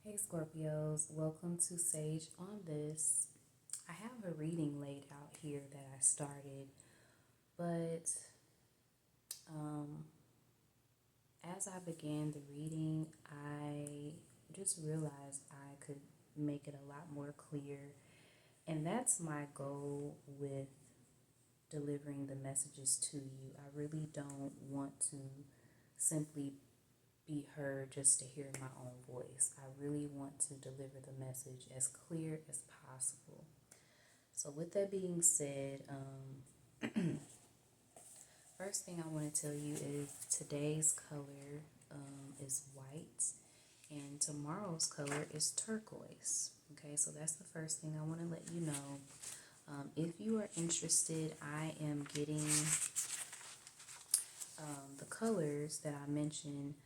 Hey Scorpios, welcome to Sage on This. I have a reading laid out here that I started, but um, as I began the reading, I just realized I could make it a lot more clear, and that's my goal with delivering the messages to you. I really don't want to simply be heard just to hear my own voice. I really want to deliver the message as clear as possible. So, with that being said, first thing I want to tell you is today's color is white and tomorrow's color is turquoise. Okay, so that's the first thing I want to let you know. If you are interested, I am getting the colors that I mentioned.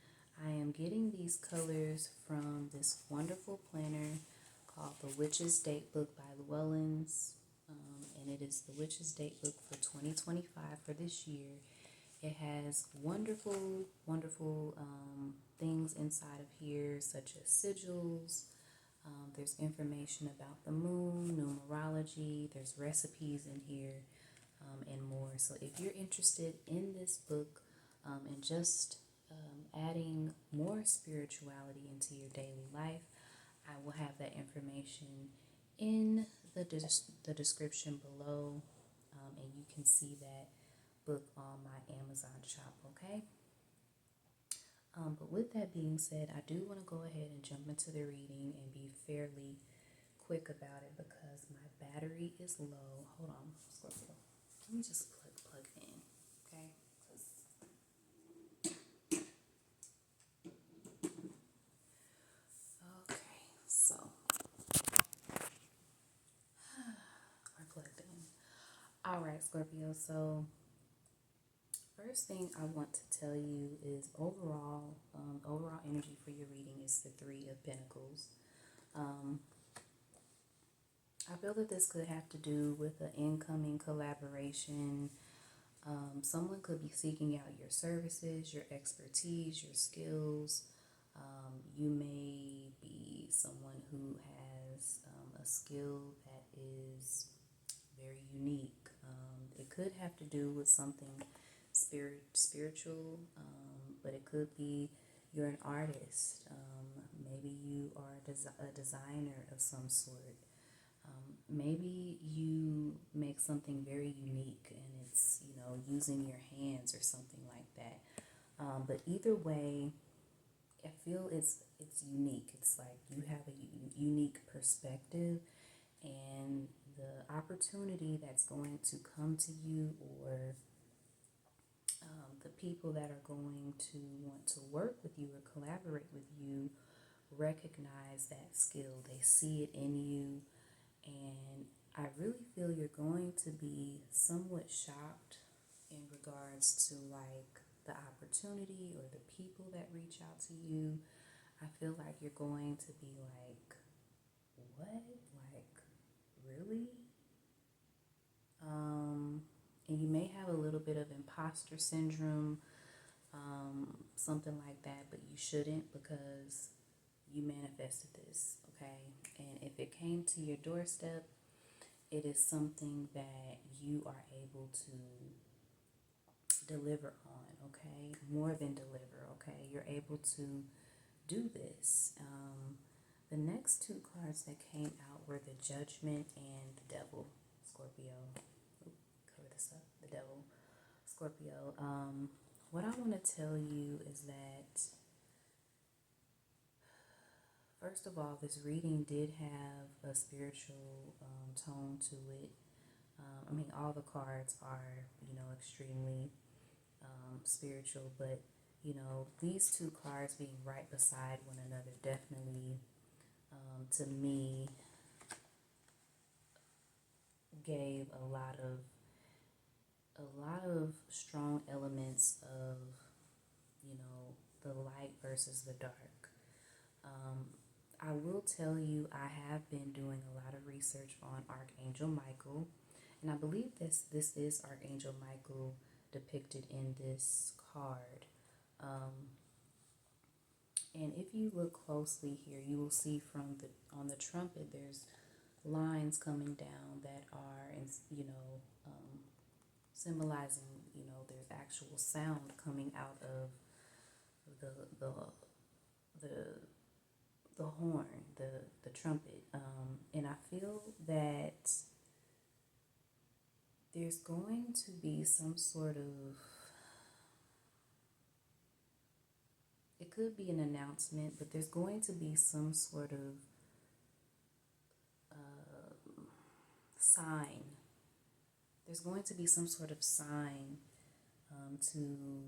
I am getting these colors from this wonderful planner called The Witch's Date Book by Llewellyn's. And it is the Witch's Date Book for 2025 for this year. It has wonderful, wonderful things inside of here, such as sigils. There's information about the moon, numerology. There's recipes in here, and more. So if you're interested in this book and just adding more spirituality into your daily life, I will have that information in the description below, and you can see that book on my Amazon shop, okay? But with that being said, I do want to go ahead and jump into the reading and be fairly quick about it because my battery is low. Hold on, Scorpio. Let me just plug it in, okay? Okay, so we're plugged in. All right, Scorpio. So first thing I want to tell you is overall energy for your reading is the Three of Pentacles. I feel that this could have to do with an incoming collaboration. Someone could be seeking out your services, your expertise, your skills. You may be someone who has a skill that is very unique. It could have to do with something spiritual, but it could be you're an artist. Maybe you are a designer of some sort. Maybe you make something very unique and it's, using your hands or something like that. But either way, I feel it's unique. It's like you have a unique perspective, and the opportunity that's going to come to you, or the people that are going to want to work with you or collaborate with you, recognize that skill. They see it in you, and I really feel you're going to be somewhat shocked in regards to like the opportunity or the people that reach out to you. I feel like you're going to be like, what? Like, really? And you may have a little bit of imposter syndrome, something like that, but you shouldn't because you manifested this, okay? And if it came to your doorstep, it is something that you are able to deliver on, okay? More than deliver, okay? You're able to do this. The next two cards that came out were the Judgment and the Devil, Scorpio. Oop, cover this up, the Devil, Scorpio. What I want to tell you is that, first of all, this reading did have a spiritual tone to it. All the cards are, extremely spiritual, but, these two cards being right beside one another definitely, to me, gave a lot of strong elements of, the light versus the dark. I will tell you, I have been doing a lot of research on Archangel Michael, and I believe this is Archangel Michael depicted in this card. And if you look closely here, you will see from the on the trumpet, there's lines coming down that are, symbolizing, there's actual sound coming out of the the the the horn, the trumpet. And I feel that there's going to be some sort of, it could be an announcement, but there's going to be some sort of sign. There's going to be some sort of sign to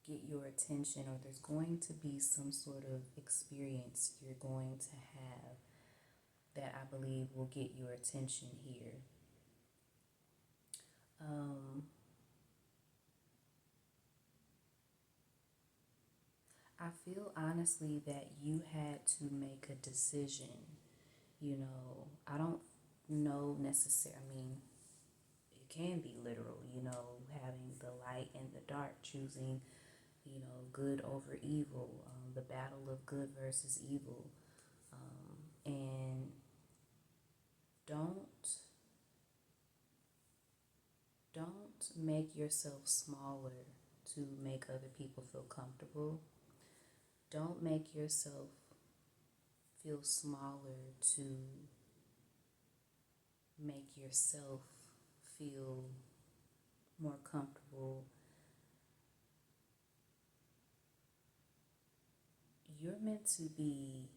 get your attention, or there's going to be some sort of experience you're going to have that I believe will get your attention here. I feel honestly that you had to make a decision. I don't know necessarily, I mean, it can be literal, having the light and the dark, choosing, good over evil, the battle of good versus evil. And don't don't make yourself smaller to make other people feel comfortable. Don't make yourself feel smaller to make yourself feel more comfortable. You're meant to be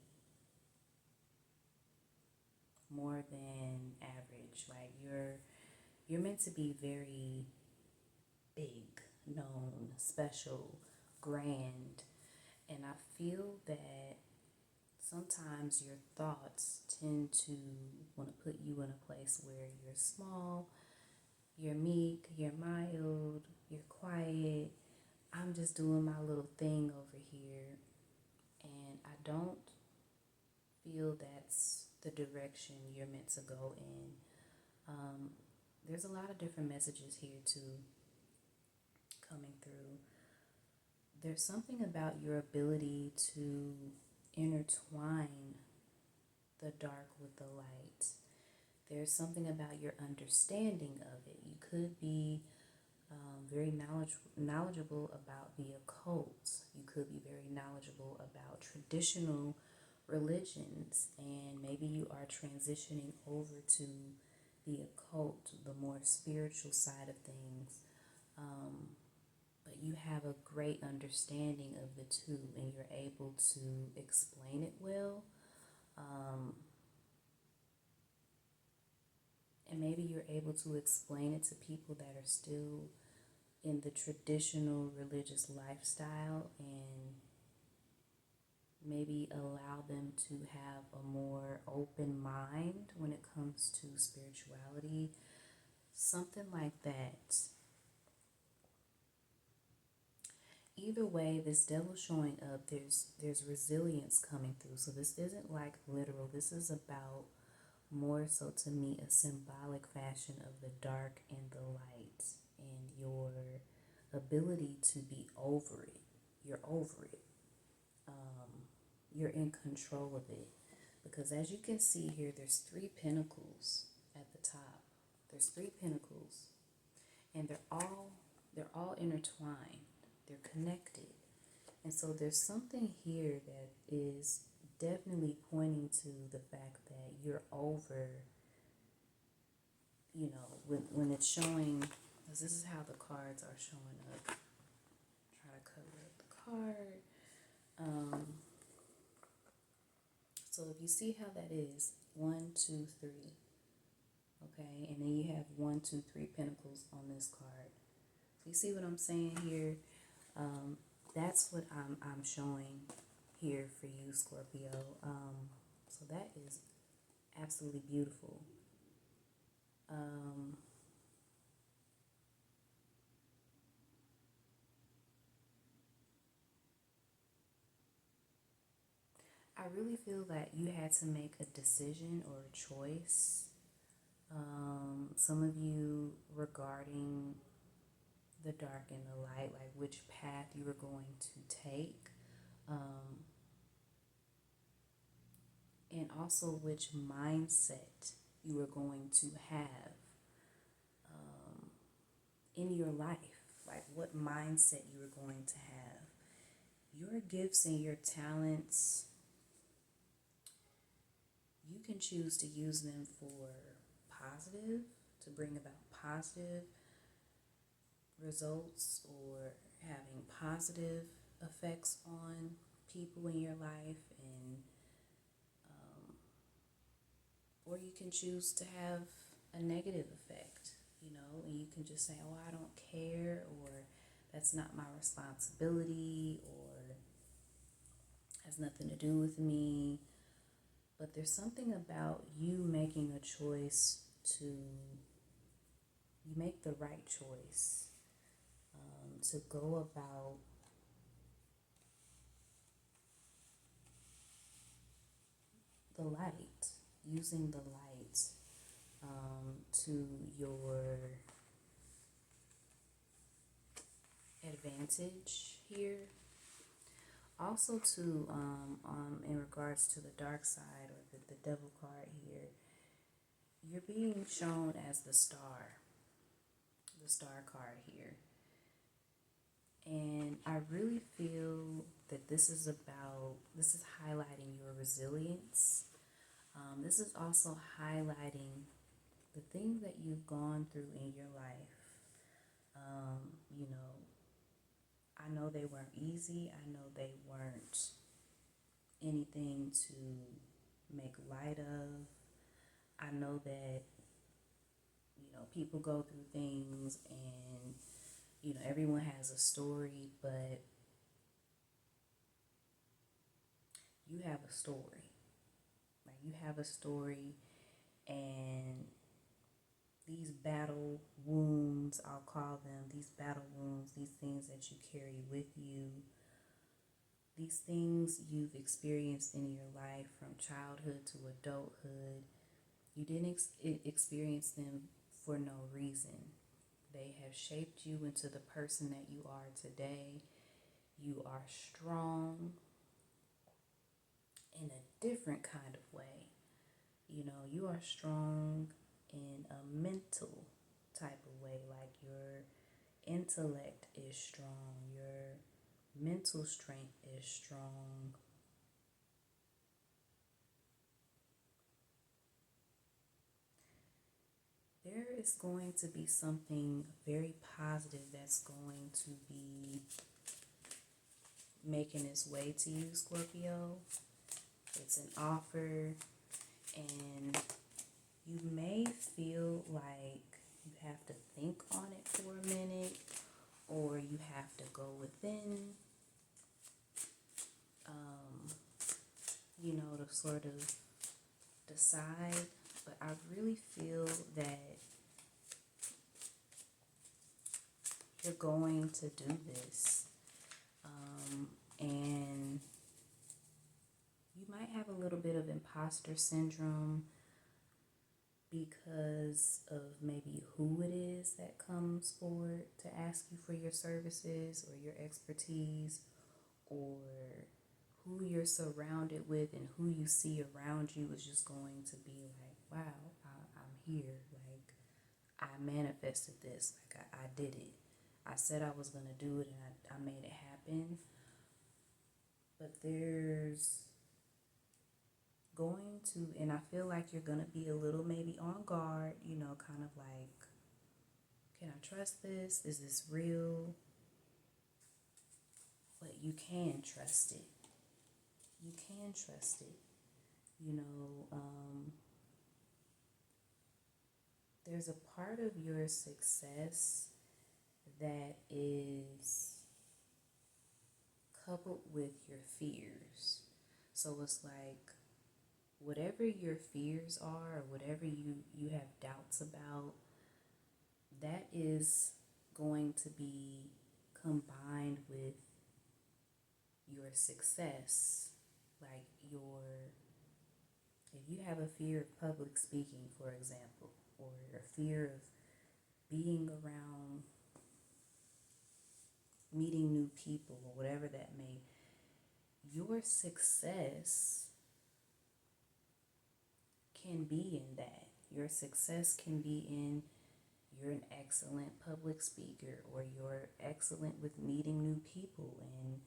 more than average. Like you're meant to be very big, known, special, grand. And I feel that sometimes your thoughts tend to want to put you in a place where you're small, you're meek, you're mild, you're quiet. I'm just doing my little thing over here. And I don't feel that's the direction you're meant to go in. Um, there's a lot of different messages here too coming through. There's something about your ability to intertwine the dark with the light. There's something about your understanding of it. You could be very knowledgeable about the occult. You could be very knowledgeable about traditional religions, and maybe you are transitioning over to the occult, the more spiritual side of things. But you have a great understanding of the two, and you're able to explain it well. Um, and maybe you're able to explain it to people that are still in the traditional religious lifestyle, and maybe allow them to have a more open mind when it comes to spirituality. Something like that. Either way, this devil showing up, there's resilience coming through. So this isn't like literal. This is about, more so to me, a symbolic fashion of the dark and the light, and your ability to be over it. You're over it. You're in control of it. Because as you can see here, there's three pentacles at the top. There's three pentacles, and they're all intertwined. They're connected. And so there's something here that is definitely pointing to the fact that you're over, when it's showing, because this is how the cards are showing up. Try to cover up the card. So if you see how that is, 1, 2, 3, okay, and then you have 1, 2, 3 pentacles on this card. So you see what I'm saying here? That's what I'm showing here for you, Scorpio. So that is absolutely beautiful. I really feel that you had to make a decision or a choice. Some of you regarding the dark and the light, like which path you were going to take. um, and also which mindset you are going to have um, in your life. Like what mindset you are going to have. Your gifts and your talents, you can choose to use them for positive, to bring about positive results or having positive effects on people in your life, and or you can choose to have a negative effect, and you can just say, oh, I don't care, or that's not my responsibility, or has nothing to do with me. But there's something about you making a choice to, you make the right choice to go about the light, using the light to your advantage here. Also, to in regards to the dark side or the devil card here, you're being shown as the star card here. And I really feel that this is highlighting your resilience. This is also highlighting the things that you've gone through in your life. Um, you know, I know they weren't easy. I know they weren't anything to make light of. I know that, people go through things, and, everyone has a story, but you have a story. Like, you have a story, and these battle wounds, I'll call them, these battle wounds, these things that you carry with you, these things you've experienced in your life from childhood to adulthood, you didn't experience them for no reason. They have shaped you into the person that you are today. You are strong in a different kind of way. You are strong in a mental type of way. Like, your intellect is strong, your mental strength is strong. There is going to be something very positive that's going to be making its way to you, Scorpio. It's an offer, and you may feel like you have to think on it for a minute, or you have to go within, to sort of decide. But I really feel that you're going to do this. And you might have a little bit of imposter syndrome because of maybe who it is that comes forward to ask you for your services or your expertise, or who you're surrounded with and who you see around you is just going to be like, wow, I'm here. Like, I manifested this. Like, I did it. I said I was going to do it, and I made it happen. But there's going to, and I feel like you're going to be a little maybe on guard, kind of like, can I trust this? Is this real? But you can trust it. You can trust it. There's a part of your success that is coupled with your fears. So it's like, whatever your fears are, or whatever you have doubts about, that is going to be combined with your success. Like, if you have a fear of public speaking, for example, or a fear of being around meeting new people, or whatever that may your success can be in that. Your success can be in you're an excellent public speaker, or you're excellent with meeting new people and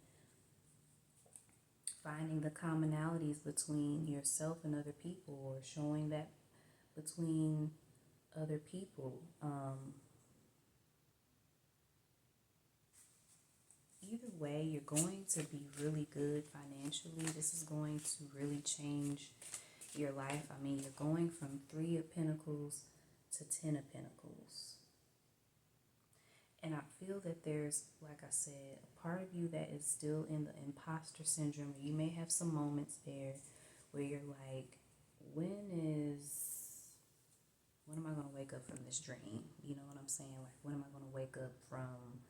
finding the commonalities between yourself and other people, or showing that between other people. Either way, you're going to be really good financially. This is going to really change your life. I mean, you're going from Three of Pentacles to Ten of Pentacles. And I feel that there's, like I said, a part of you that is still in the imposter syndrome. You may have some moments there where you're like, when am I going to wake up from this dream? You know what I'm saying? Like, when am I going to wake up from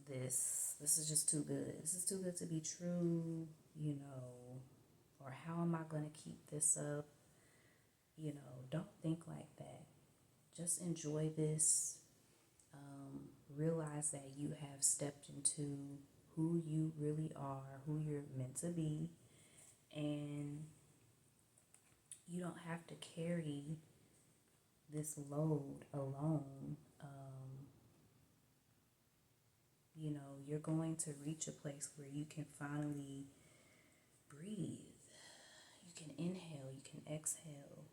this? This is just too good. This is too good to be true, you know, or how am I going to keep this up? You know, don't think like that. Just enjoy this. Realize that you have stepped into who you really are, who you're meant to be, and you don't have to carry this load alone. You know, you're going to reach a place where you can finally breathe. You can inhale, you can exhale,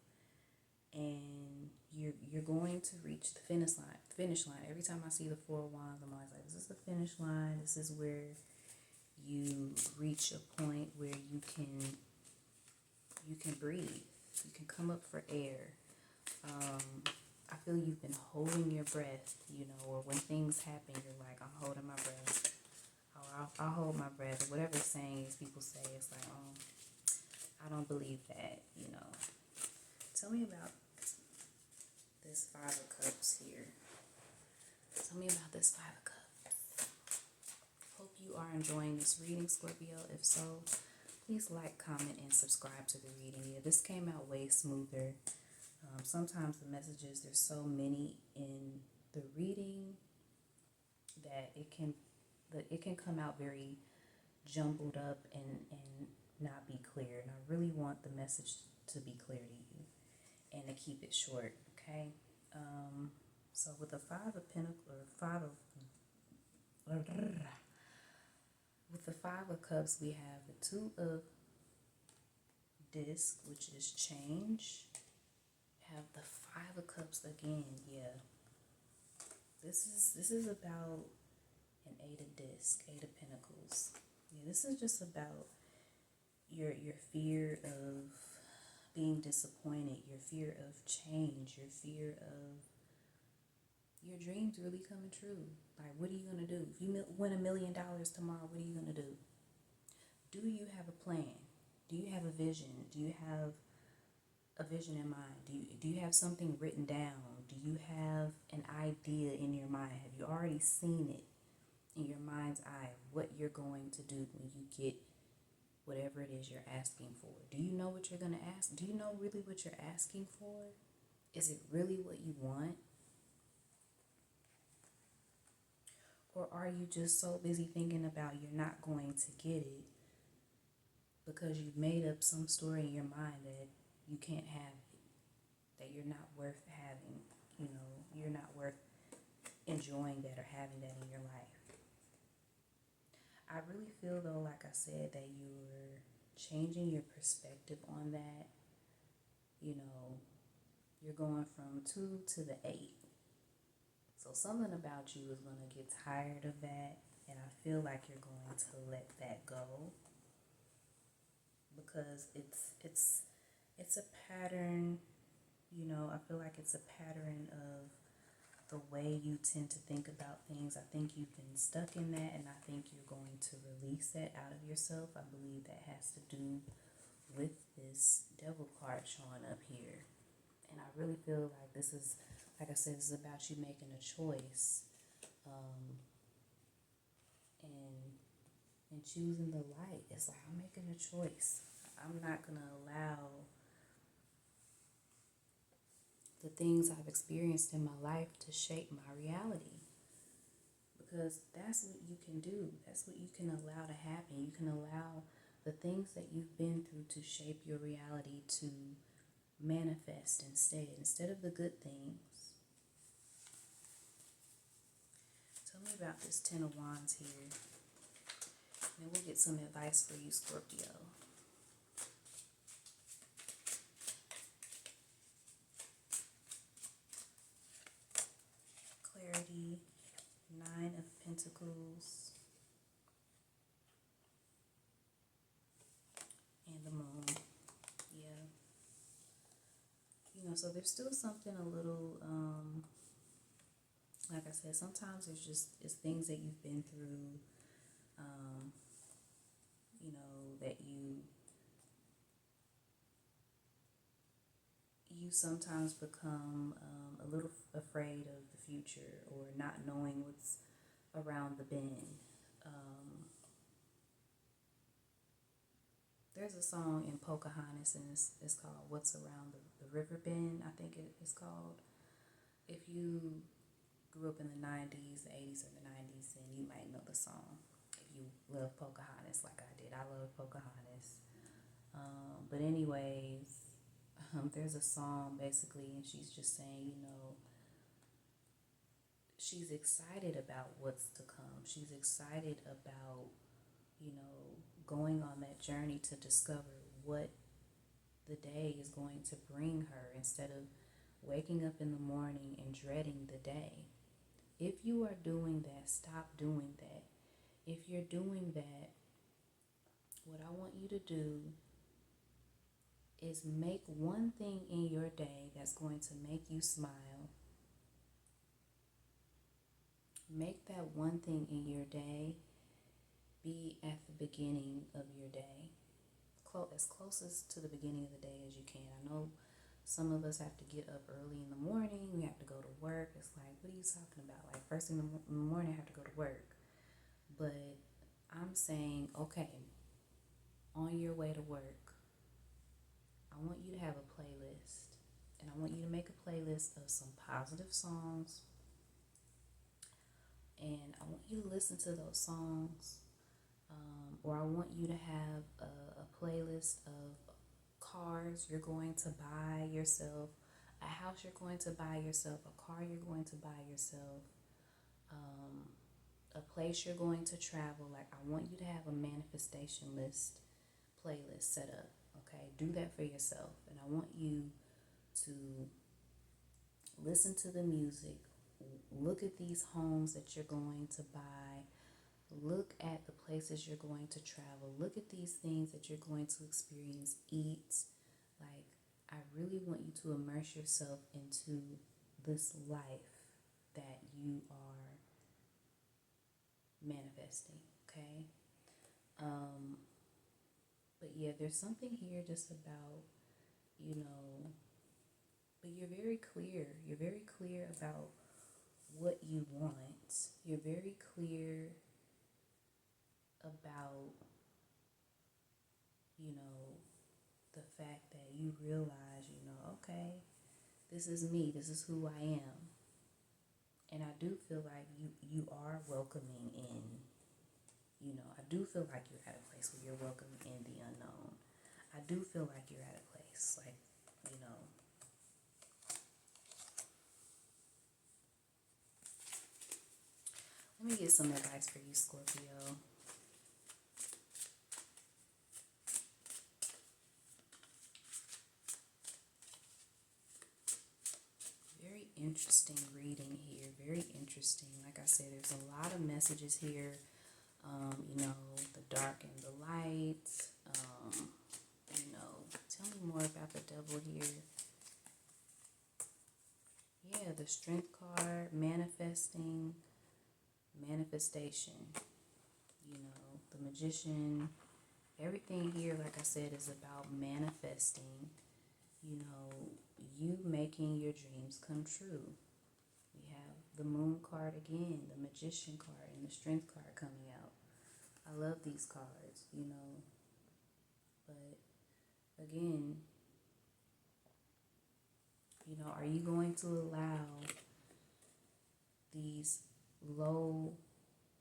and you're going to reach the finish line. Every time I see the Four of Wands, I'm always like, this is the finish line. This is where you reach a point where you can breathe. You can come up for air. I feel you've been holding your breath, you know, or when things happen, you're like, I'm holding my breath. Oh, I'll hold my breath. Or whatever saying is people say, it's like, oh, I don't believe that, you know. Tell me about this Five of Cups here. Tell me about this Five of Cups. Hope you are enjoying this reading, Scorpio. If so, please like, comment, and subscribe to the reading. Yeah, this came out way smoother. Sometimes the messages, there's so many in the reading that it can come out very jumbled up and not be clear. And I really want the message to be clear to you and to keep it short, okay? So with the Five of Pentacles, with the Five of Cups, we have the Two of Discs, which is change. Have the Five of Cups again. Yeah, this is about an Eight of Discs, Eight of Pentacles. Yeah, this is just about your fear of being disappointed, your fear of change, your fear of your dreams really coming true. Like, what are you gonna do if you win $1 million tomorrow? What are you gonna do? Do you have a plan? Do you have a vision? Do you have a vision in mind? Do you have something written down? Do you have an idea in your mind? Have you already seen it in your mind's eye, what you're going to do when you get whatever it is you're asking for? Do you know what you're going to ask? Do you know really what you're asking for? Is it really what you want? Or are you just so busy thinking about you're not going to get it because you've made up some story in your mind that you can't have it, that you're not worth having, you know, you're not worth enjoying that or having that in your life? I really feel though, like I said, that you're changing your perspective on that. You know, you're going from 2 to the 8. So something about you is going to get tired of that, and I feel like you're going to let that go because it's a pattern. You know, I feel like it's a pattern of the way you tend to think about things. I think you've been stuck in that, and I think you're going to release that out of yourself. I believe that has to do with this Devil card showing up here. And I really feel like this is, like I said, this is about you making a choice, and choosing the light. It's like, I'm making a choice. I'm not going to allow the things I've experienced in my life to shape my reality, because that's what you can do. That's what you can allow to happen. You can allow the things that you've been through to shape your reality to manifest instead of the good things. Tell me about this Ten of Wands here. And we'll get some advice for you, Scorpio. Clarity, Nine of Pentacles, and the Moon. Yeah. So there's still something a little, like I said, sometimes it's things that you've been through, that you sometimes become a little afraid of the future or not knowing what's around the bend. There's a song in Pocahontas, and it's called What's Around the River Bend, I think it is called. If you grew up in the 90s, the 80s, or the 90s, then you might know the song. If you love Pocahontas like I did. I love Pocahontas. But anyways, there's a song basically, and she's just saying, she's excited about what's to come. She's excited about, going on that journey to discover what the day is going to bring her instead of waking up in the morning and dreading the day. If you are doing that, stop doing that. If you're doing that, what I want you to do is make one thing in your day that's going to make you smile. Make that one thing in your day be at the beginning of your day, as closest to the beginning of the day as you can. I know some of us have to get up early in the morning. We have to go to work. It's like, what are you talking about? Like, first thing in the morning, I have to go to work. But I'm saying, okay, on your way to work, I want you to have a playlist. And I want you to make a playlist of some positive songs. And I want you to listen to those songs. Or I want you to have a playlist of cars you're going to buy yourself, a house you're going to buy yourself, a car you're going to buy yourself, a place you're going to travel. Like, I want you to have a manifestation list playlist set up. Okay, do that for yourself. And I want you to listen to the music, look at these homes that you're going to buy, look at the places you're going to travel, look at these things that you're going to experience, eat. Like, I really want you to immerse yourself into this life that you are manifesting, okay? But yeah, there's something here just about, but you're very clear. You're very clear about what you want. You're very clear about, the fact that you realize, okay, this is me. This is who I am. And I do feel like you are welcoming in, I do feel like you're at a place where you're welcoming in the unknown. I do feel like you're at a place, like, let me get some advice for you, Scorpio. Very interesting reading here. Very interesting. Like I said, there's a lot of messages here. The dark and the light. Tell me more about the devil here. Yeah, the strength card, manifesting, manifestation. The magician. Everything here, like I said, is about manifesting. You making your dreams come true. We have the moon card again, the magician card, and the strength card coming out. I love these cards, but again, are you going to allow these low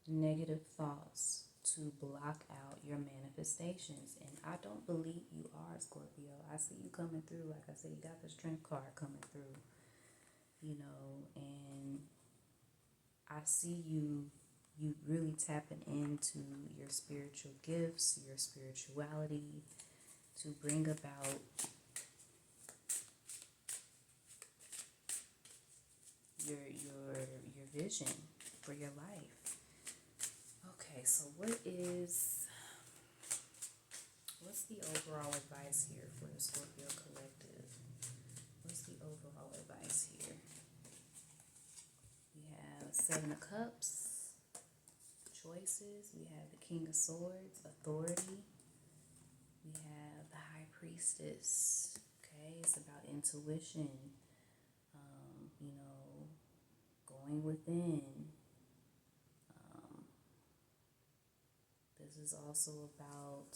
negative thoughts to block out your manifestations. And I don't believe you are, Scorpio. I see you coming through. Like I said, you got the strength card coming through, and I see you really tapping into your spiritual gifts, your spirituality to bring about your vision for your life. Okay, so what's the overall advice here for the Scorpio collective? What's the overall advice here? We have Seven of Cups, choices. We have the King of Swords, authority. We have the High Priestess. Okay, it's about intuition. Going within. This is also about,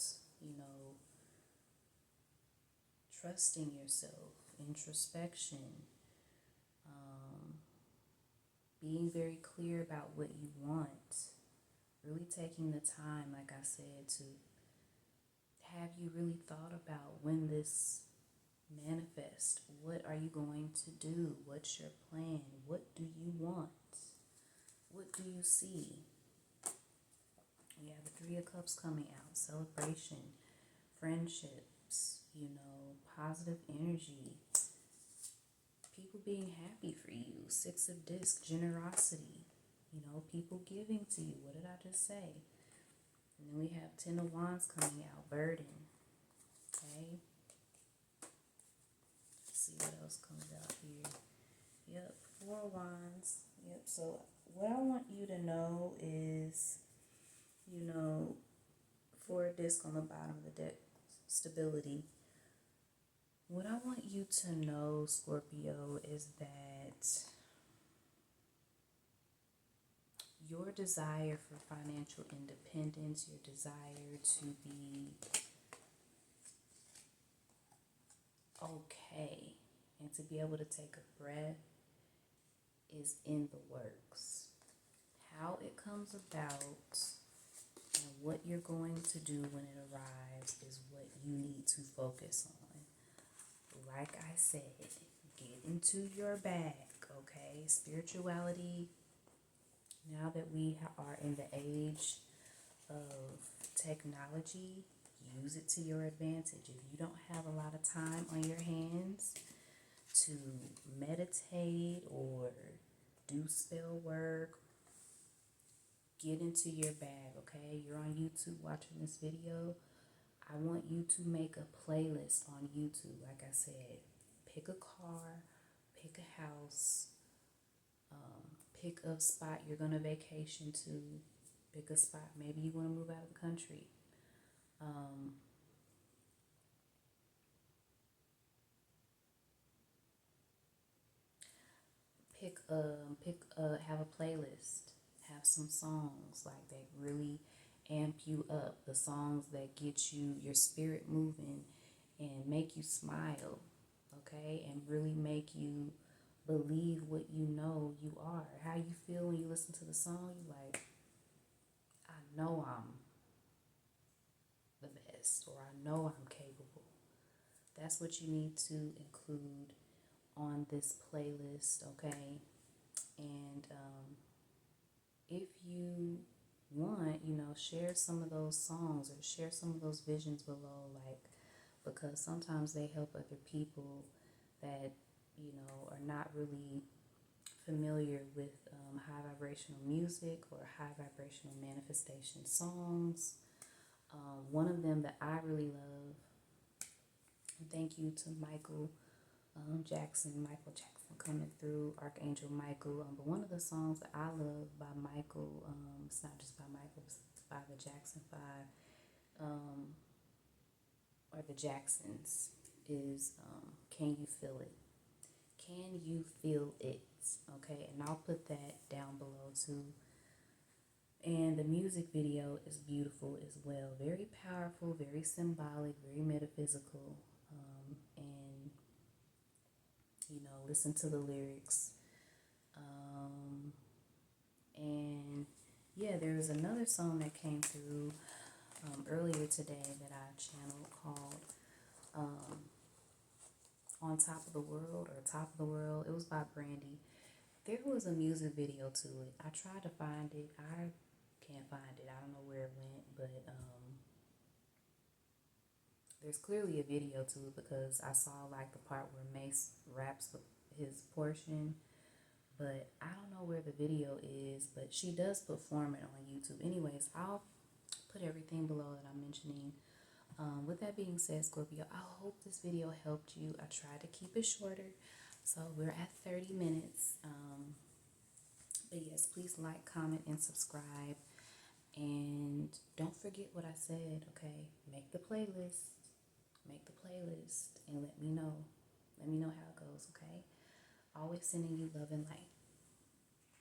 trusting yourself, introspection, being very clear about what you want, really taking the time, like I said, to have you really thought about when this manifests. What are you going to do? What's your plan? What do you want? What do you see? We have the Three of Cups coming out, celebration, friendships, positive energy, people being happy for you, Six of Discs, generosity, people giving to you. What did I just say? And then we have Ten of Wands coming out, burden. Okay. Let's see what else comes out here. Yep, Four of Wands. Yep, so what I want you to know is, Four of Discs on the bottom of the deck, stability. What I want you to know, Scorpio, is that your desire for financial independence, your desire to be okay and to be able to take a breath is in the works. How it comes about and what you're going to do when it arrives is what you need to focus on. Like I said, get into your bag, okay? Spirituality, now that we are in the age of technology, use it to your advantage. If you don't have a lot of time on your hands to meditate or do spell work, get into your bag, okay? You're on YouTube watching this video. I want you to make a playlist on YouTube. Like I said, pick a car, pick a house, pick a spot you're going to vacation to, pick a spot. Maybe you want to move out of the country. Have a playlist, have some songs like that really amp you up, the songs that get your spirit moving and make you smile, okay, and really make you believe what you know you are. How you feel when you listen to the song, you like, I know I'm the best, or I know I'm capable. That's what you need to include on this playlist, okay? And if you want, share some of those songs or share some of those visions below, like, because sometimes they help other people that, are not really familiar with high vibrational music or high vibrational manifestation songs. One of them that I really love, and thank you to Michael Jackson coming through, Archangel Michael. But one of the songs that I love by Michael, it's not just by Michael, it's by the Jackson Five, or the Jacksons, is Can You Feel It? Can you feel it? Okay, and I'll put that down below too. And the music video is beautiful as well. Very powerful, very symbolic, very metaphysical. And, listen to the lyrics. And yeah, there was another song that came through earlier today that I channeled called um, On Top of the World or Top of the World. It was by Brandy. There was a music video to it. I tried to find it. I can't find it. I don't know where it went, but there's clearly a video to it because I saw like the part where Mace raps his portion, but I don't know where the video is. But she does perform it on YouTube. Anyways, I'll put everything below that I'm mentioning. With that being said, Scorpio, I hope this video helped you. I tried to keep it shorter, so we're at 30 minutes. But yes, please like, comment, and subscribe. And don't forget what I said, okay? Make the playlist. Make the playlist and let me know. Let me know how it goes, okay? Always sending you love and light.